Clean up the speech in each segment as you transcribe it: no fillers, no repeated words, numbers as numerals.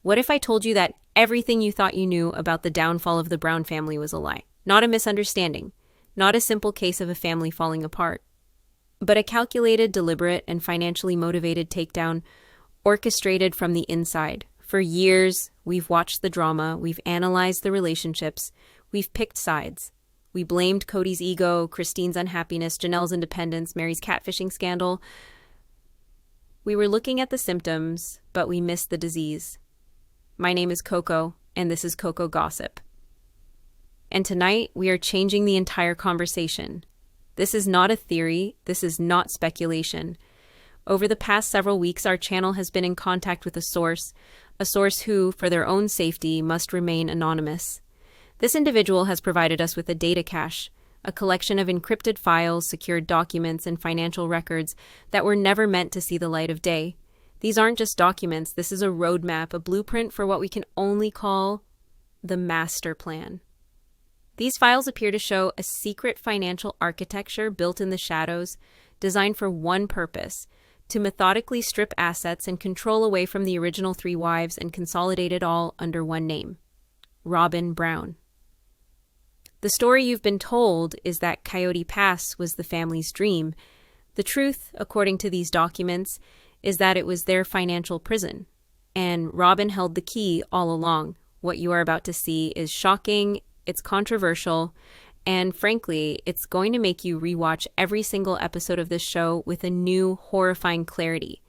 What if I told you that everything you thought you knew about the downfall of the Brown family was a lie? Not a misunderstanding, not a simple case of a family falling apart, but a calculated, deliberate, and financially motivated takedown orchestrated from the inside. For years, we've watched the drama, we've analyzed the relationships, we've picked sides. We blamed Kody's ego, Christine's unhappiness, Janelle's independence, Meri's catfishing scandal. We were looking at the symptoms, but we missed the disease. My name is COCO, and this is COCO Gossip. And tonight, we are changing the entire conversation. This is not a theory. This is not speculation. Over the past several weeks, our channel has been in contact with a source who, for their own safety, must remain anonymous. This individual has provided us with a data cache, a collection of encrypted files, secured documents, and financial records that were never meant to see the light of day. These aren't just documents. This is a roadmap, a blueprint for what we can only call the master plan. These files appear to show a secret financial architecture built in the shadows, designed for one purpose: to methodically strip assets and control away from the original three wives and consolidate it all under one name: Robyn Brown. The story you've been told is that Coyote Pass was the family's dream. The truth, according to these documents, is that it was their financial prison, and Robyn held the key all along. What you are about to see is shocking, it's controversial, and frankly, it's going to make you rewatch every single episode of this show with a new, horrifying clarity.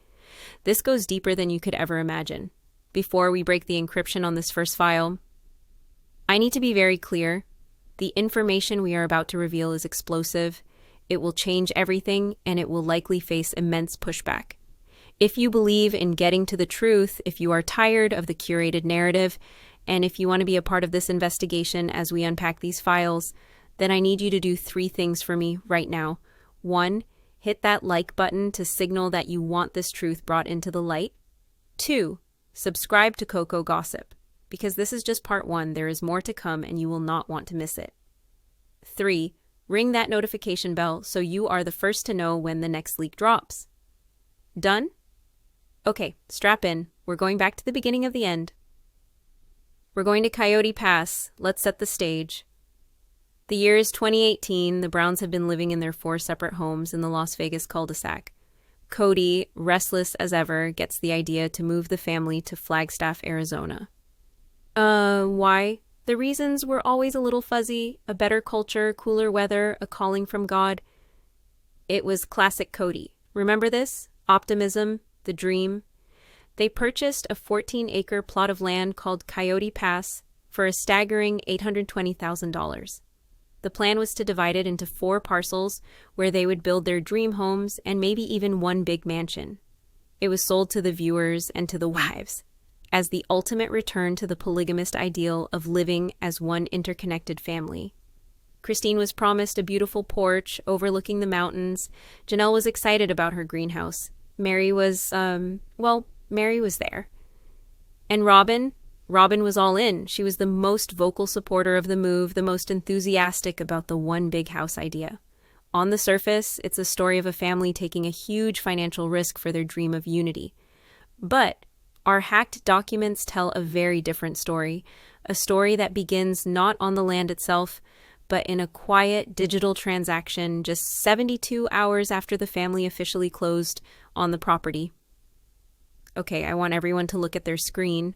This goes deeper than you could ever imagine. Before we break the encryption on this first file, I need to be very clear. The information we are about to reveal is explosive. It will change everything, and it will likely face immense pushback. If you believe in getting to the truth, if you are tired of the curated narrative, and if you want to be a part of this investigation as we unpack these files, then I need you to do 3 things for me right now. 1, hit that like button to signal that you want this truth brought into the light. 2, subscribe to COCO Gossip, because this is just part 1. There is more to come, and you will not want to miss it. 3, ring that notification bell so you are the first to know when the next leak drops. Done? Okay, strap in. We're going back to the beginning of the end. We're going to Coyote Pass. Let's set the stage. The year is 2018. The Browns have been living in their 4 separate homes in the Las Vegas cul-de-sac. Kody, restless as ever, gets the idea to move the family to Flagstaff, Arizona. Why? The reasons were always a little fuzzy. A better culture, cooler weather, a calling from God. It was classic Kody. Remember this? Optimism, the dream. They purchased a 14-acre plot of land called Coyote Pass for a staggering $820,000. The plan was to divide it into 4 parcels where they would build their dream homes and maybe even one big mansion. It was sold to the viewers and to the wives as the ultimate return to the polygamist ideal of living as one interconnected family. Christine was promised a beautiful porch overlooking the mountains. Janelle was excited about her greenhouse. Meri was there. And Robyn was all in. She was the most vocal supporter of the move, the most enthusiastic about the one big house idea. On the surface, it's a story of a family taking a huge financial risk for their dream of unity. But our hacked documents tell a very different story, a story that begins not on the land itself, but in a quiet digital transaction just 72 hours after the family officially closed on the property. Okay, I want everyone to look at their screen.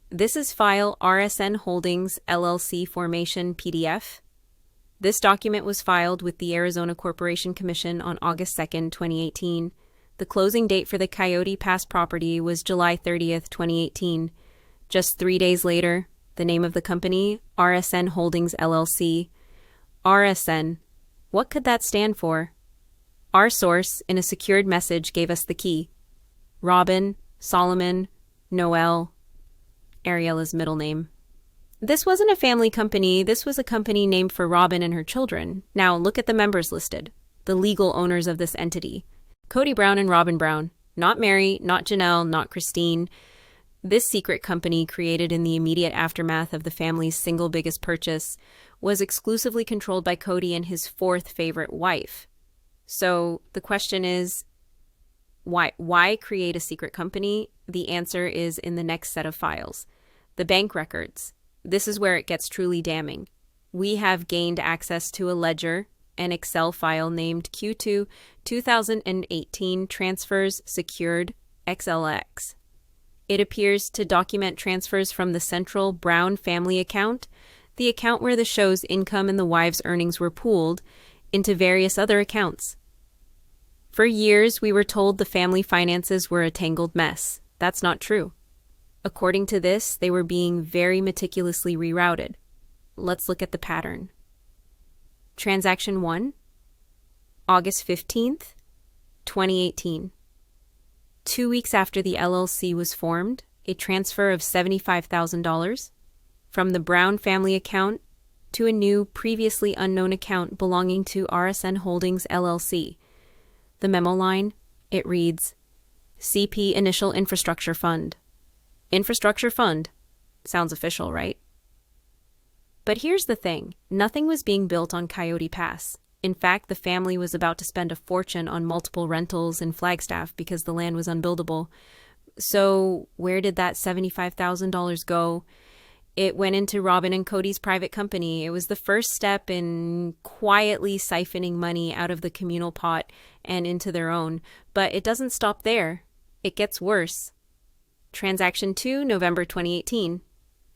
This is file RSN Holdings LLC Formation PDF. This document was filed with the Arizona Corporation Commission on August 2nd, 2018. The closing date for the Coyote Pass property was July 30th, 2018. Just 3 days later, the name of the company, RSN Holdings LLC. RSN. What could that stand for? Our source, in a secured message, gave us the key. Robyn, Solomon, Noel, Ariela's middle name. This wasn't a family company. This was a company named for Robyn and her children. Now, look at the members listed, the legal owners of this entity. Kody Brown and Robyn Brown. Not Meri, not Janelle, not Christine. This secret company, created in the immediate aftermath of the family's single biggest purchase, was exclusively controlled by Kody and his 4th favorite wife. So the question is Why create a secret company? The answer is in the next set of files. The bank records. This is where it gets truly damning. We have gained access to a ledger, an Excel file named Q2 2018 Transfers Secured XLX. It appears to document transfers from the central Brown family account, the account where the show's income and the wives' earnings were pooled, into various other accounts. For years, we were told the family finances were a tangled mess. That's not true. According to this, they were being very meticulously rerouted. Let's look at the pattern. Transaction 1, August 15th, 2018. 2 weeks after the LLC was formed, a transfer of $75,000 from the Brown family account to a new, previously unknown account belonging to RSN Holdings LLC. The memo line, it reads, CP Initial Infrastructure Fund. Infrastructure Fund. Sounds official, right? But here's the thing. Nothing was being built on Coyote Pass. In fact, the family was about to spend a fortune on multiple rentals in Flagstaff because the land was unbuildable. So where did that $75,000 go? It went into Robyn and Kody's private company. It was the first step in quietly siphoning money out of the communal pot and into their own. But it doesn't stop there. It gets worse. Transaction 2, November 2018.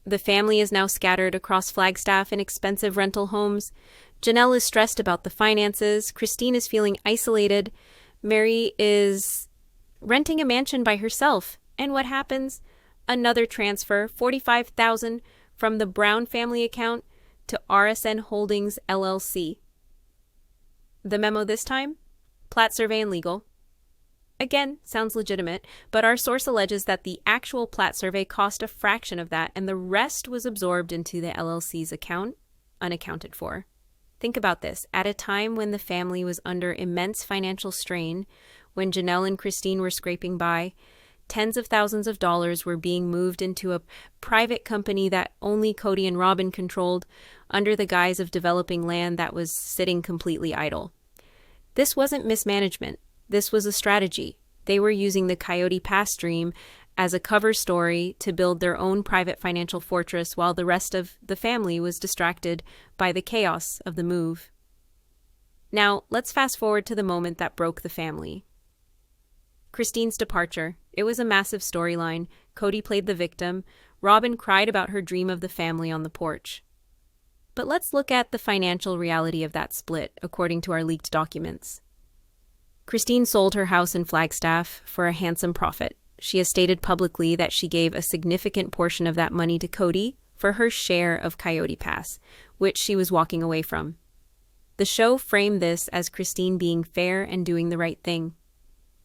The family is now scattered across Flagstaff in expensive rental homes. Janelle is stressed about the finances. Christine is feeling isolated. Meri is renting a mansion by herself. And what happens? Another transfer, $45,000 from the Brown family account to RSN Holdings LLC. The memo this time? Plat survey and legal. Again, sounds legitimate, but our source alleges that the actual plat survey cost a fraction of that and the rest was absorbed into the LLC's account, unaccounted for. Think about this. At a time when the family was under immense financial strain, when Janelle and Christine were scraping by, tens of thousands of dollars were being moved into a private company that only Kody and Robyn controlled under the guise of developing land that was sitting completely idle. This wasn't mismanagement. This was a strategy. They were using the Coyote Pass dream as a cover story to build their own private financial fortress while the rest of the family was distracted by the chaos of the move. Now, let's fast forward to the moment that broke the family. Christine's departure. It was a massive storyline. Kody played the victim. Robyn cried about her dream of the family on the porch. But let's look at the financial reality of that split, according to our leaked documents. Christine sold her house in Flagstaff for a handsome profit. She has stated publicly that she gave a significant portion of that money to Kody for her share of Coyote Pass, which she was walking away from. The show framed this as Christine being fair and doing the right thing.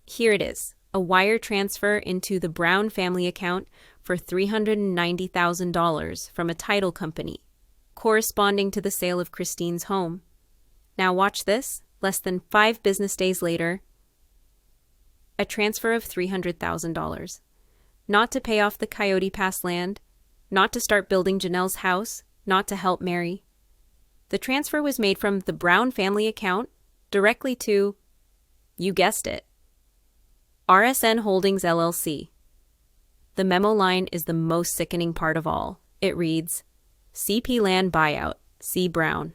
Here it is, a wire transfer into the Brown family account for $390,000 from a title company, corresponding to the sale of Christine's home. Now watch this. Less than 5 business days later, a transfer of $300,000. Not to pay off the Coyote Pass land, not to start building Janelle's house, not to help Meri. The transfer was made from the Brown family account directly to, you guessed it, RSN Holdings LLC. The memo line is the most sickening part of all. It reads, CP Land Buyout, C. Brown.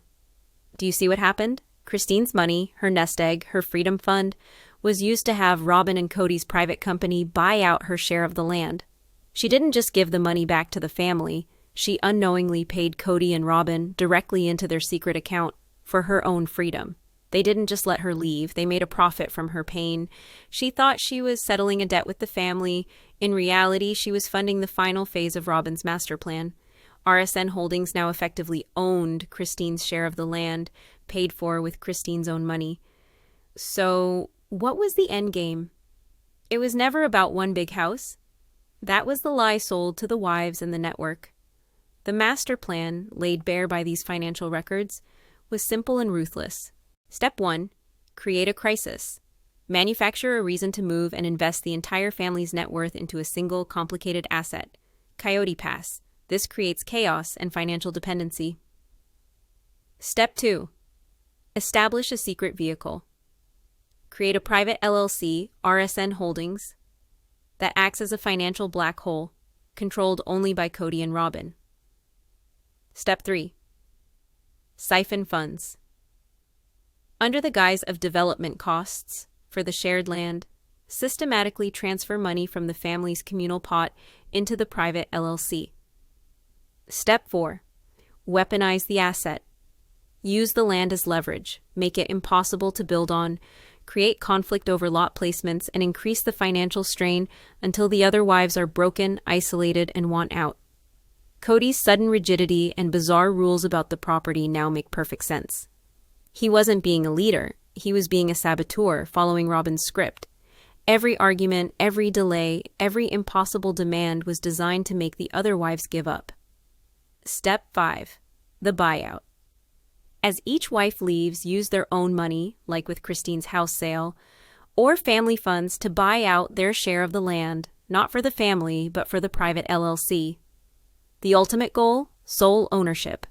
Do you see what happened? Christine's money, her nest egg, her freedom fund, was used to have Robyn and Kody's private company buy out her share of the land. She didn't just give the money back to the family. She unknowingly paid Kody and Robyn directly into their secret account for her own freedom. They didn't just let her leave. They made a profit from her pain. She thought she was settling a debt with the family. In reality, she was funding the final phase of Robyn's master plan. RSN Holdings now effectively owned Christine's share of the land, paid for with Christine's own money. So, what was the end game? It was never about one big house. That was the lie sold to the wives and the network. The master plan, laid bare by these financial records, was simple and ruthless. Step 1, create a crisis. Manufacture a reason to move and invest the entire family's net worth into a single complicated asset, Coyote Pass. This creates chaos and financial dependency. Step 2, establish a secret vehicle. Create a private LLC, RSN Holdings, that acts as a financial black hole, controlled only by Kody and Robyn. Step 3. Siphon funds. Under the guise of development costs for the shared land, systematically transfer money from the family's communal pot into the private LLC. Step 4. Weaponize the asset. Use the land as leverage, make it impossible to build on, create conflict over lot placements, and increase the financial strain until the other wives are broken, isolated, and want out. Kody's sudden rigidity and bizarre rules about the property now make perfect sense. He wasn't being a leader, he was being a saboteur, following Robyn's script. Every argument, every delay, every impossible demand was designed to make the other wives give up. Step 5. The buyout. As each wife leaves, use their own money, like with Christine's house sale, or family funds to buy out their share of the land, not for the family, but for the private LLC. The ultimate goal? Sole ownership.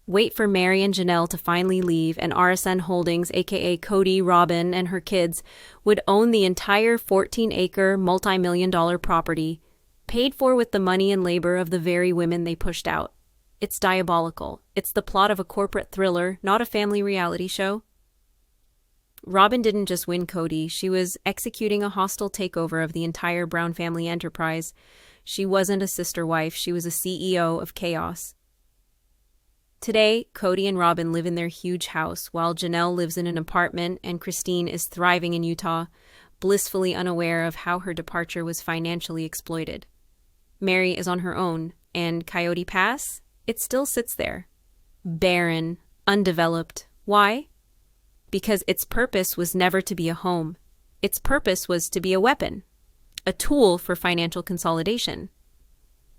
Wait for Meri and Janelle to finally leave, and RSN Holdings, aka Kody, Robyn, and her kids, would own the entire 14-acre, multi-million-dollar property, paid for with the money and labor of the very women they pushed out. It's diabolical. It's the plot of a corporate thriller, not a family reality show. Robyn didn't just win Kody, she was executing a hostile takeover of the entire Brown family enterprise. She wasn't a sister wife, she was a CEO of chaos. Today, Kody and Robyn live in their huge house, while Janelle lives in an apartment and Christine is thriving in Utah, blissfully unaware of how her departure was financially exploited. Meri is on her own, and Coyote Pass? It still sits there. Barren, undeveloped. Why? Because its purpose was never to be a home. Its purpose was to be a weapon, a tool for financial consolidation.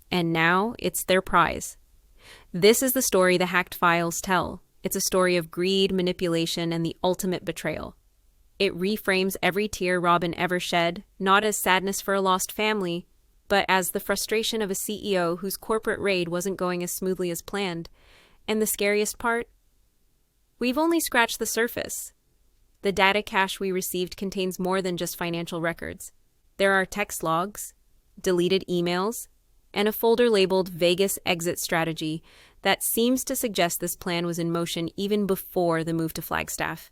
And now it's their prize. This is the story the hacked files tell. It's a story of greed, manipulation, and the ultimate betrayal. It reframes every tear Robyn ever shed, not as sadness for a lost family, but as the frustration of a CEO whose corporate raid wasn't going as smoothly as planned. And the scariest part? We've only scratched the surface. The data cache we received contains more than just financial records. There are text logs, deleted emails, and a folder labeled Vegas Exit Strategy that seems to suggest this plan was in motion even before the move to Flagstaff.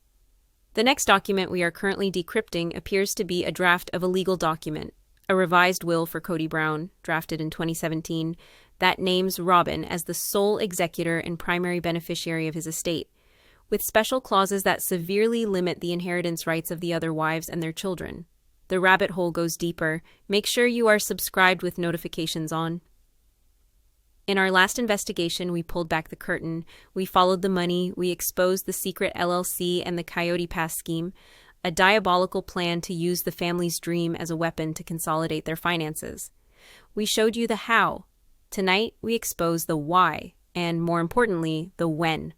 The next document we are currently decrypting appears to be a draft of a legal document, a revised will for Kody Brown, drafted in 2017, that names Robyn as the sole executor and primary beneficiary of his estate, with special clauses that severely limit the inheritance rights of the other wives and their children. The rabbit hole goes deeper. Make sure you are subscribed with notifications on. In our last investigation, we pulled back the curtain. We followed the money. We exposed the secret LLC and the Coyote Pass scheme, a diabolical plan to use the family's dream as a weapon to consolidate their finances. We showed you the how. Tonight, we expose the why, and more importantly, the when.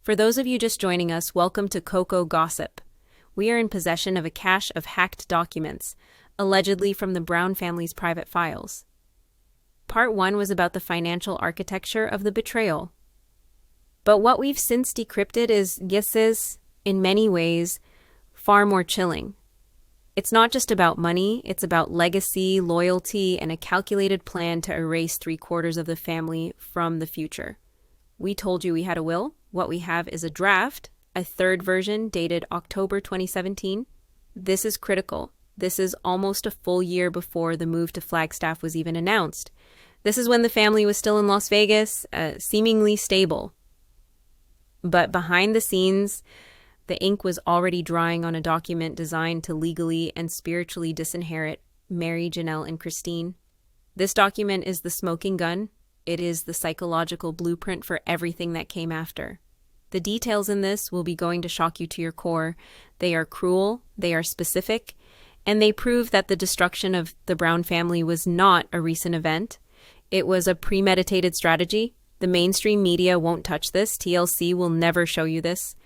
For those of you just joining us, welcome to COCO Gossip. We are in possession of a cache of hacked documents, allegedly from the Brown family's private files. Part 1 was about the financial architecture of the betrayal. But what we've since decrypted is, in many ways, far more chilling. It's not just about money, it's about legacy, loyalty, and a calculated plan to erase 3/4 of the family from the future. We told you we had a will. What we have is a draft, a third version dated October 2017. This is critical. This is almost a full year before the move to Flagstaff was even announced. This is when the family was still in Las Vegas, seemingly stable. But behind the scenes, the ink was already drying on a document designed to legally and spiritually disinherit Meri, Janelle, and Christine. This document is the smoking gun. It is the psychological blueprint for everything that came after. The details in this will be going to shock you to your core. They are cruel, they are specific, and they prove that the destruction of the Brown family was not a recent event. It was a premeditated strategy. The mainstream media won't touch this. TLC will never show you this.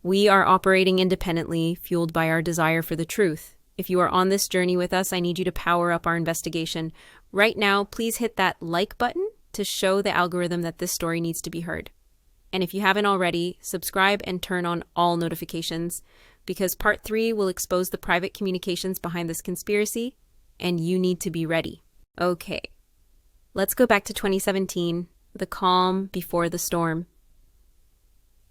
We are operating independently, fueled by our desire for the truth. If you are on this journey with us, I need you to power up our investigation. Right now, please hit that like button to show the algorithm that this story needs to be heard. And if you haven't already, subscribe and turn on all notifications. because Part 3 will expose the private communications behind this conspiracy, and you need to be ready. Okay, let's go back to 2017, the calm before the storm.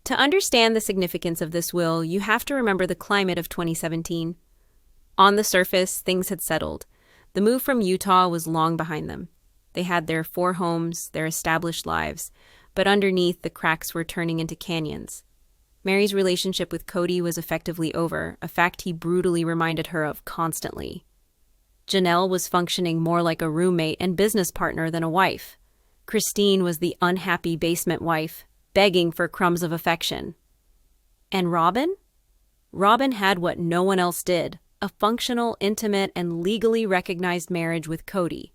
To understand the significance of this will, you have to remember the climate of 2017. On the surface, things had settled. The move from Utah was long behind them. They had their 4 homes, their established lives, but underneath, the cracks were turning into canyons. Meri's relationship with Kody was effectively over, a fact he brutally reminded her of constantly. Janelle was functioning more like a roommate and business partner than a wife. Christine was the unhappy basement wife, begging for crumbs of affection. And Robyn? Robyn had what no one else did, a functional, intimate, and legally recognized marriage with Kody.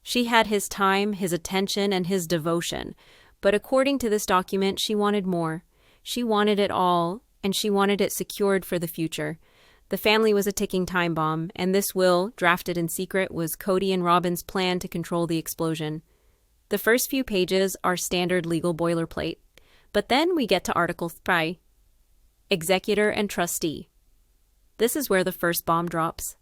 She had his time, his attention, and his devotion, but according to this document, she wanted more. She wanted it all, and she wanted it secured for the future. The family was a ticking time bomb, and this will, drafted in secret, was Kody and Robyn's plan to control the explosion. The first few pages are standard legal boilerplate, but then we get to Article 3, Executor and Trustee. This is where the first bomb drops.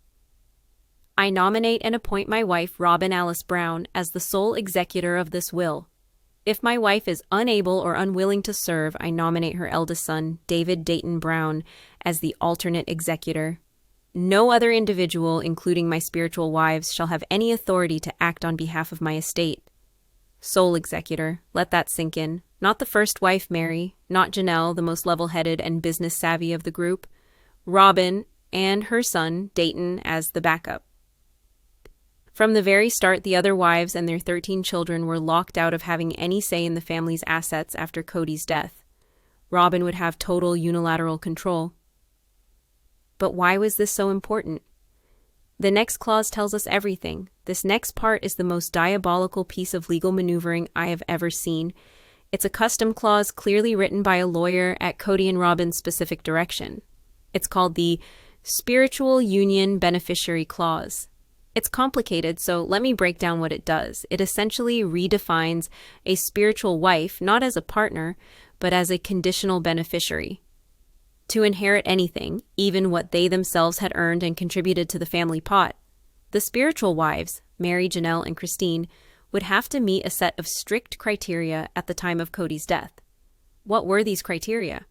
I nominate and appoint my wife, Robyn Alice Brown, as the sole executor of this will. If my wife is unable or unwilling to serve, I nominate her eldest son, David Dayton Brown, as the alternate executor. No other individual, including my spiritual wives, shall have any authority to act on behalf of my estate. Sole executor, let that sink in. Not the first wife, Meri, not Janelle, the most level-headed and business-savvy of the group. Robyn and her son, Dayton, as the backup. From the very start, the other wives and their 13 children were locked out of having any say in the family's assets after Kody's death. Robyn would have total unilateral control. But why was this so important? The next clause tells us everything. This next part is the most diabolical piece of legal maneuvering I have ever seen. It's a custom clause clearly written by a lawyer at Kody and Robyn's specific direction. It's called the Spiritual Union Beneficiary Clause. It's complicated, so let me break down what it does. It essentially redefines a spiritual wife not as a partner, but as a conditional beneficiary. To inherit anything, even what they themselves had earned and contributed to the family pot, the spiritual wives, Meri, Janelle, and Christine, would have to meet a set of strict criteria at the time of Kody's death. What were these criteria?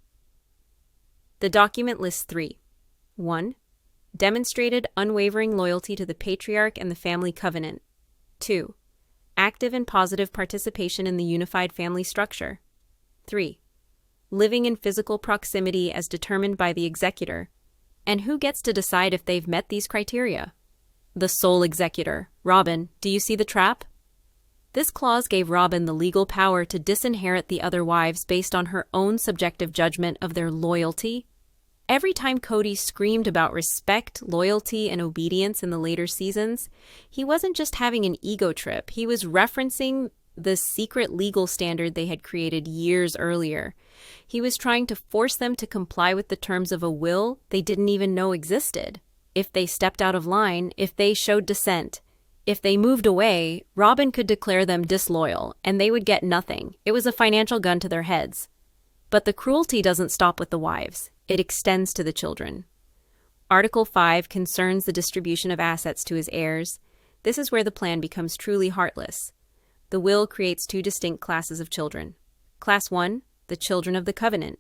The document lists 3. 1. Demonstrated unwavering loyalty to the patriarch and the family covenant. 2. Active and positive participation in the unified family structure. 3. Living in physical proximity as determined by the executor. And who gets to decide if they've met these criteria? The sole executor. Robyn, do you see the trap? This clause gave Robyn the legal power to disinherit the other wives based on her own subjective judgment of their loyalty. Every time Kody screamed about respect, loyalty, and obedience in the later seasons, he wasn't just having an ego trip. He was referencing the secret legal standard they had created years earlier. He was trying to force them to comply with the terms of a will they didn't even know existed. If they stepped out of line, if they showed dissent, if they moved away, Robyn could declare them disloyal, and they would get nothing. It was a financial gun to their heads. But the cruelty doesn't stop with the wives. It extends to the children. Article 5 concerns the distribution of assets to his heirs. This is where the plan becomes truly heartless. The will creates 2 distinct classes of children. Class 1, the children of the covenant.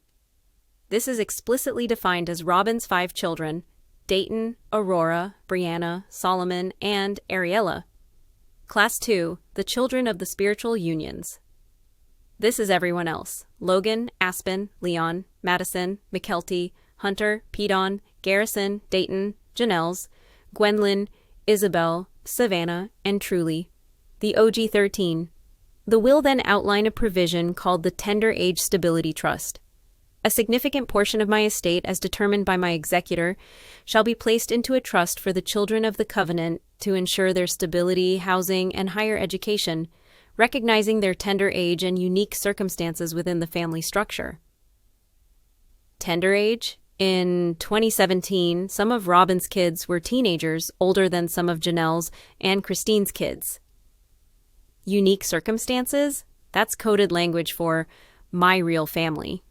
This is explicitly defined as Robyn's 5 children, Dayton, Aurora, Brianna, Solomon, and Ariella. Class 2, the children of the spiritual unions. This is everyone else. Logan, Aspen, Leon, Madison, McKelty, Hunter, Pedon, Garrison, Dayton, Janelle's, Gwendolyn, Isabel, Savannah, and Truly. The OG-13. The will then outline a provision called the Tender Age Stability Trust. A significant portion of my estate, as determined by my executor, shall be placed into a trust for the children of the covenant to ensure their stability, housing, and higher education, recognizing their tender age and unique circumstances within the family structure. Tender age? In 2017, some of Robyn's kids were teenagers, older than some of Janelle's and Christine's kids. Unique circumstances? That's coded language for my real family.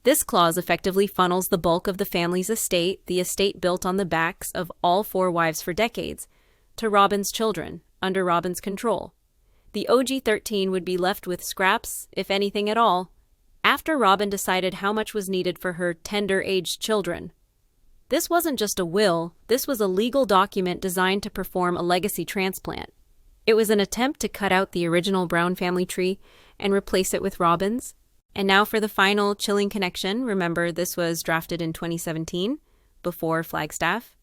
This clause effectively funnels the bulk of the family's estate, the estate built on the backs of all 4 wives for decades, to Robyn's children, under Robyn's control. The OG-13 would be left with scraps, if anything at all, after Robyn decided how much was needed for her tender-aged children. This wasn't just a will, this was a legal document designed to perform a legacy transplant. It was an attempt to cut out the original Brown family tree and replace it with Robyn's. And now for the final chilling connection. Remember, this was drafted in 2017, before Flagstaff.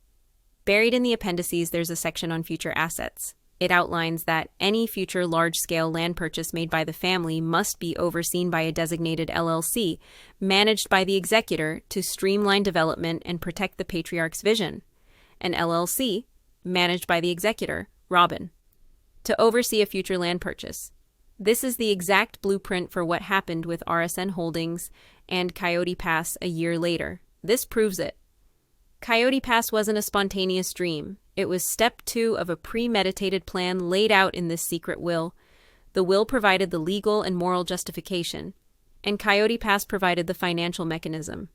Buried in the appendices, there's a section on future assets. It outlines that any future large-scale land purchase made by the family must be overseen by a designated LLC, managed by the executor to streamline development and protect the patriarch's vision. An LLC, managed by the executor, Robyn, to oversee a future land purchase. This is the exact blueprint for what happened with RSN Holdings and Coyote Pass a year later. This proves it. Coyote Pass wasn't a spontaneous dream. It was step 2 of a premeditated plan laid out in this secret will. The will provided the legal and moral justification, and Coyote Pass provided the financial mechanism.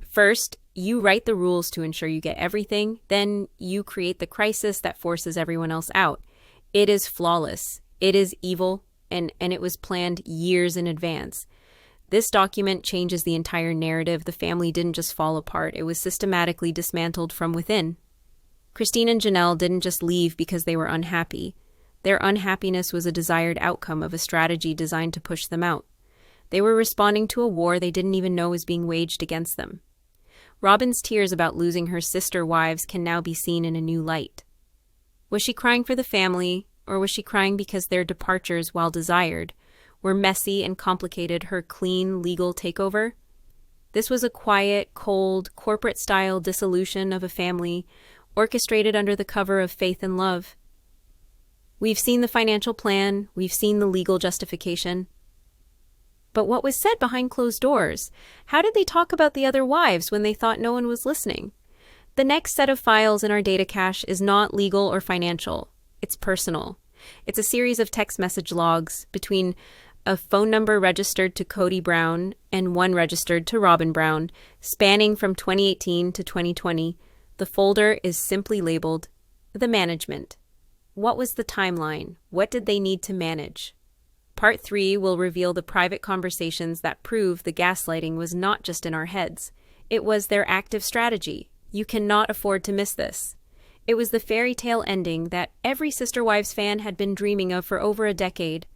First, you write the rules to ensure you get everything, then you create the crisis that forces everyone else out. It is flawless. It is evil, and it was planned years in advance. This document changes the entire narrative. The family didn't just fall apart. It was systematically dismantled from within. Christine and Janelle didn't just leave because they were unhappy. Their unhappiness was a desired outcome of a strategy designed to push them out. They were responding to a war they didn't even know was being waged against them. Robyn's tears about losing her sister wives can now be seen in a new light. Was she crying for the family, or was she crying because their departures, while desired, were messy and complicated her clean legal takeover? This was a quiet, cold, corporate-style dissolution of a family orchestrated under the cover of faith and love. We've seen the financial plan, we've seen the legal justification. But what was said behind closed doors? How did they talk about the other wives when they thought no one was listening? The next set of files in our data cache is not legal or financial. It's personal. It's a series of text message logs between a phone number registered to Kody Brown and one registered to Robyn Brown, spanning from 2018 to 2020. The folder is simply labeled The Management. What was the timeline? What did they need to manage? Part 3 will reveal the private conversations that prove the gaslighting was not just in our heads. It was their active strategy. You cannot afford to miss this. It was the fairy tale ending that every Sister Wives fan had been dreaming of for over a decade.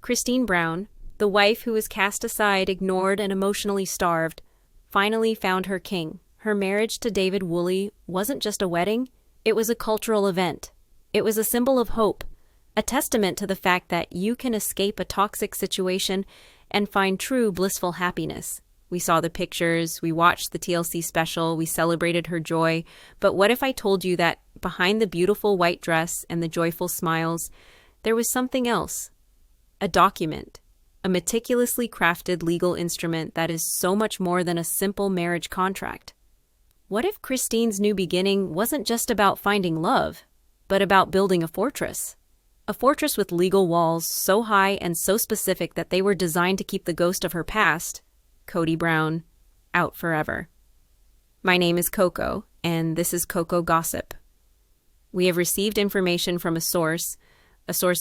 Christine Brown, the wife who was cast aside, ignored, and emotionally starved, finally found her king. Her marriage to David Woolley wasn't just a wedding, it was a cultural event. It was a symbol of hope, a testament to the fact that you can escape a toxic situation and find true blissful happiness. We saw the pictures, we watched the TLC special, we celebrated her joy, but what if I told you that behind the beautiful white dress and the joyful smiles, there was something else? A document, a meticulously crafted legal instrument that is so much more than a simple marriage contract. What if Christine's new beginning wasn't just about finding love, but about building a fortress? A fortress with legal walls so high and so specific that they were designed to keep the ghost of her past, Kody Brown, out forever. My name is COCO, and this is COCO Gossip. We have received information from a source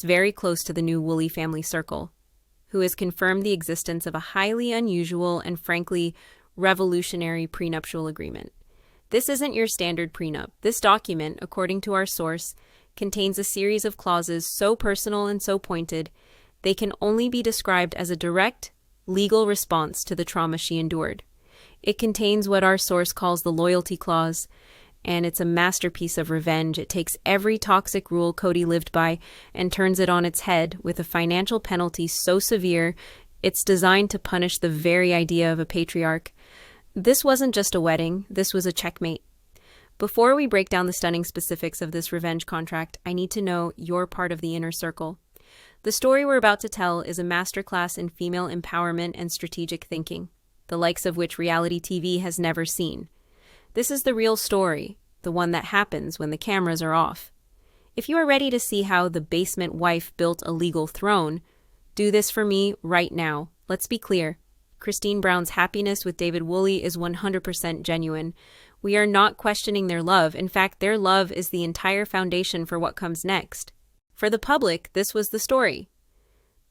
very close to the new Woolley family circle, who has confirmed the existence of a highly unusual and frankly revolutionary prenuptial agreement. This isn't your standard prenup. This document, according to our source, contains a series of clauses so personal and so pointed, they can only be described as a direct, legal response to the trauma she endured. It contains what our source calls the loyalty clause, and it's a masterpiece of revenge. It takes every toxic rule Kody lived by and turns it on its head with a financial penalty so severe, it's designed to punish the very idea of a patriarch. This wasn't just a wedding, this was a checkmate. Before we break down the stunning specifics of this revenge contract, I need to know you're part of the inner circle. The story we're about to tell is a masterclass in female empowerment and strategic thinking, the likes of which reality TV has never seen. This is the real story, the one that happens when the cameras are off. If you are ready to see how the basement wife built a legal throne, do this for me right now. Let's be clear. Kody Brown's happiness with David Woolley is 100% genuine. We are not questioning their love. In fact, their love is the entire foundation for what comes next. For the public, this was the story.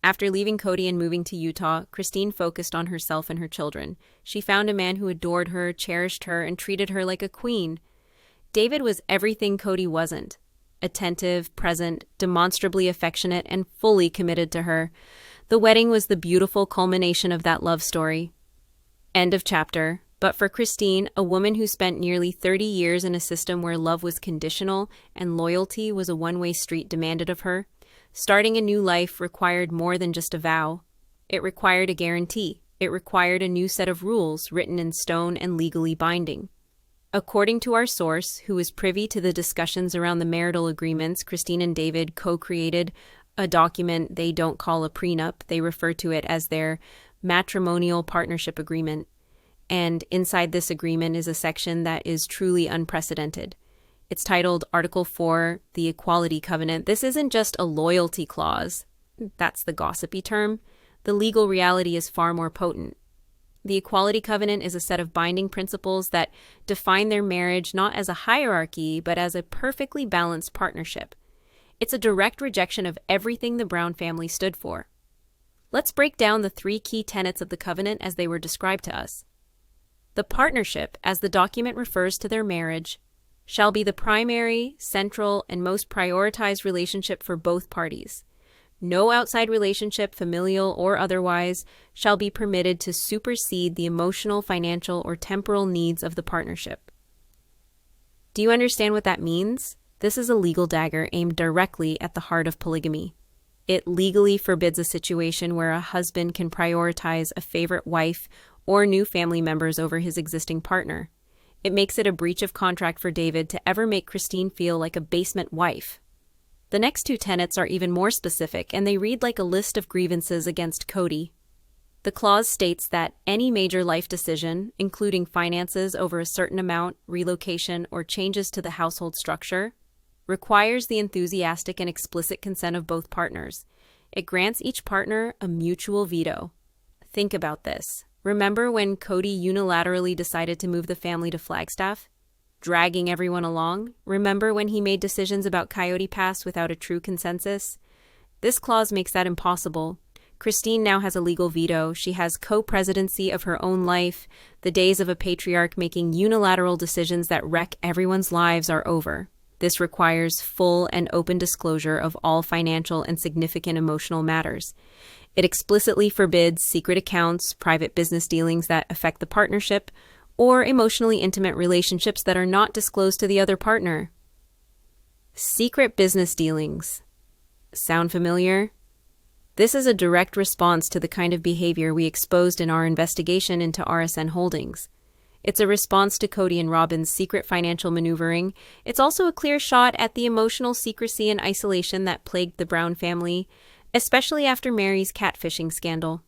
After leaving Kody and moving to Utah, Kody focused on herself and her children. She found a man who adored her, cherished her, and treated her like a queen. David was everything Kody wasn't. Attentive, present, demonstrably affectionate, and fully committed to her. The wedding was the beautiful culmination of that love story. End of chapter. But for Kody, a woman who spent nearly 30 years in a system where love was conditional and loyalty was a one-way street demanded of her, starting a new life required more than just a vow. It required a guarantee. It required a new set of rules written in stone and legally binding. According to our source, who is privy to the discussions around the marital agreements, Kody and David co-created a document they don't call a prenup. They refer to it as their matrimonial partnership agreement. And inside this agreement is a section that is truly unprecedented. It's titled Article 4, the Equality Covenant. This isn't just a loyalty clause. That's the gossipy term. The legal reality is far more potent. The Equality Covenant is a set of binding principles that define their marriage not as a hierarchy, but as a perfectly balanced partnership. It's a direct rejection of everything the Brown family stood for. Let's break down the 3 key tenets of the covenant as they were described to us. The partnership, as the document refers to their marriage, shall be the primary, central, and most prioritized relationship for both parties. No outside relationship, familial or otherwise, shall be permitted to supersede the emotional, financial, or temporal needs of the partnership. Do you understand what that means? This is a legal dagger aimed directly at the heart of polygamy. It legally forbids a situation where a husband can prioritize a favorite wife or new family members over his existing partner. It makes it a breach of contract for David to ever make Kody feel like a basement wife. The next 2 tenets are even more specific, and they read like a list of grievances against Kody. The clause states that any major life decision, including finances over a certain amount, relocation, or changes to the household structure, requires the enthusiastic and explicit consent of both partners. It grants each partner a mutual veto. Think about this. Remember when Kody unilaterally decided to move the family to Flagstaff, dragging everyone along? Remember when he made decisions about Coyote Pass without a true consensus? This clause makes that impossible. Kody now has a legal veto. She has co-presidency of her own life. The days of a patriarch making unilateral decisions that wreck everyone's lives are over. This requires full and open disclosure of all financial and significant emotional matters. It explicitly forbids secret accounts, private business dealings that affect the partnership, or emotionally intimate relationships that are not disclosed to the other partner. Secret business dealings. Sound familiar? This is a direct response to the kind of behavior we exposed in our investigation into RSN Holdings. It's a response to Kody and Robyn's secret financial maneuvering. It's also a clear shot at the emotional secrecy and isolation that plagued the Brown family, especially after Meri's catfishing scandal.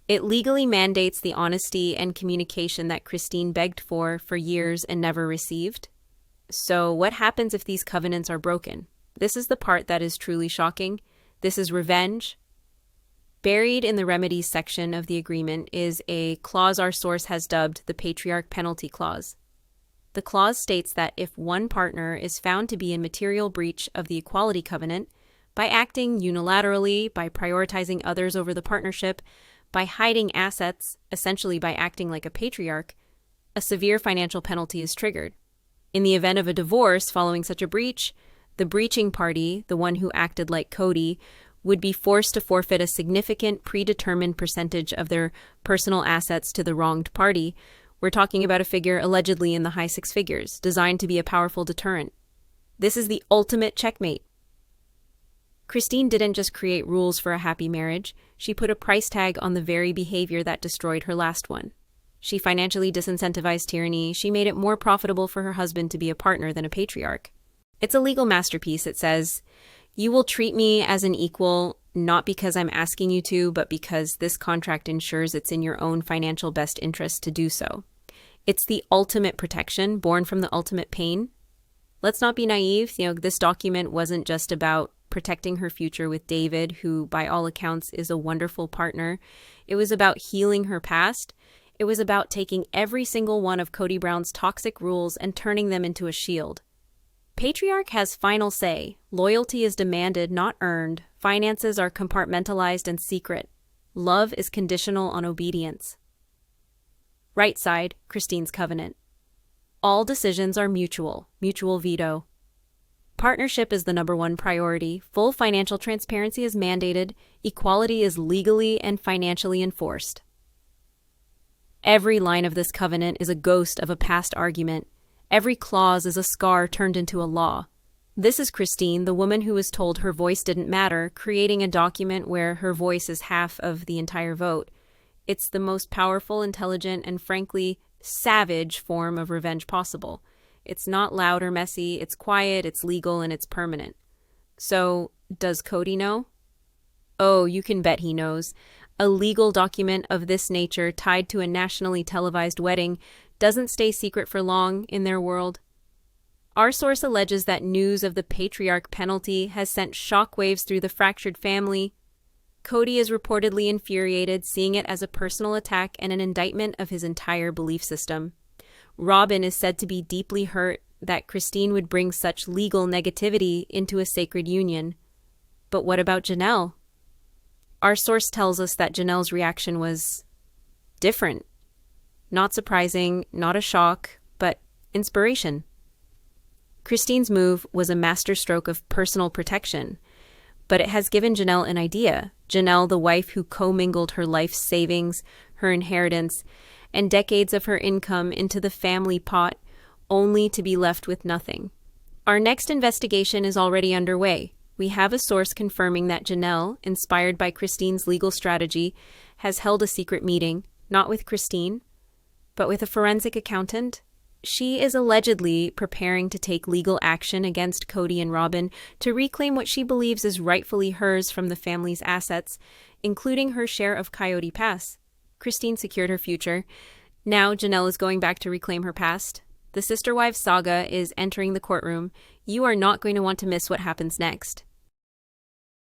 It legally mandates the honesty and communication that Kody begged for years and never received. So what happens if these covenants are broken? This is the part that is truly shocking. This is revenge. Buried in the remedies section of the agreement is a clause our source has dubbed the Patriarch Penalty Clause. The clause states that if one partner is found to be in material breach of the Equality Covenant, by acting unilaterally, by prioritizing others over the partnership, by hiding assets, essentially by acting like a patriarch, a severe financial penalty is triggered. In the event of a divorce following such a breach, the breaching party, the one who acted like Kody, would be forced to forfeit a significant predetermined percentage of their personal assets to the wronged party. We're talking about a figure allegedly in the high 6 figures, designed to be a powerful deterrent. This is the ultimate checkmate. Kody didn't just create rules for a happy marriage, she put a price tag on the very behavior that destroyed her last one. She financially disincentivized tyranny. She made it more profitable for her husband to be a partner than a patriarch. It's a legal masterpiece. It says, "You will treat me as an equal, not because I'm asking you to, but because this contract ensures it's in your own financial best interest to do so." It's the ultimate protection, born from the ultimate pain. Let's not be naive. This document wasn't just about protecting her future with David, who by all accounts is a wonderful partner. It was about healing her past. It was about taking every single one of Kody Brown's toxic rules and turning them into a shield. Patriarch has final say. Loyalty is demanded, not earned. Finances are compartmentalized and secret. Love is conditional on obedience. Right side, Christine's covenant. All decisions are mutual veto. Partnership is the number one priority. Full financial transparency is mandated. Equality is legally and financially enforced. Every line of this covenant is a ghost of a past argument. Every clause is a scar turned into a law. This is Christine, the woman who was told her voice didn't matter, creating a document where her voice is half of the entire vote. It's the most powerful, intelligent, and frankly, savage form of revenge possible. It's not loud or messy, it's quiet, it's legal, and it's permanent. So, does Kody know? Oh, you can bet he knows. A legal document of this nature tied to a nationally televised wedding doesn't stay secret for long in their world. Our source alleges that news of the Patriarch Penalty has sent shockwaves through the fractured family. Kody is reportedly infuriated, seeing it as a personal attack and an indictment of his entire belief system. Robyn is said to be deeply hurt that Christine would bring such legal negativity into a sacred union. But what about Janelle? Our source tells us that Janelle's reaction was different. Not surprising, not a shock, but inspiration. Christine's move was a masterstroke of personal protection, but it has given Janelle an idea. Janelle, the wife who commingled her life's savings, her inheritance, and decades of her income into the family pot, only to be left with nothing. Our next investigation is already underway. We have a source confirming that Janelle, inspired by Christine's legal strategy, has held a secret meeting, not with Christine, but with a forensic accountant. She is allegedly preparing to take legal action against Kody and Robyn to reclaim what she believes is rightfully hers from the family's assets, including her share of Coyote Pass. Christine secured her future. Now Janelle is going back to reclaim her past. The sister wives saga is entering the courtroom. You are not going to want to miss what happens next.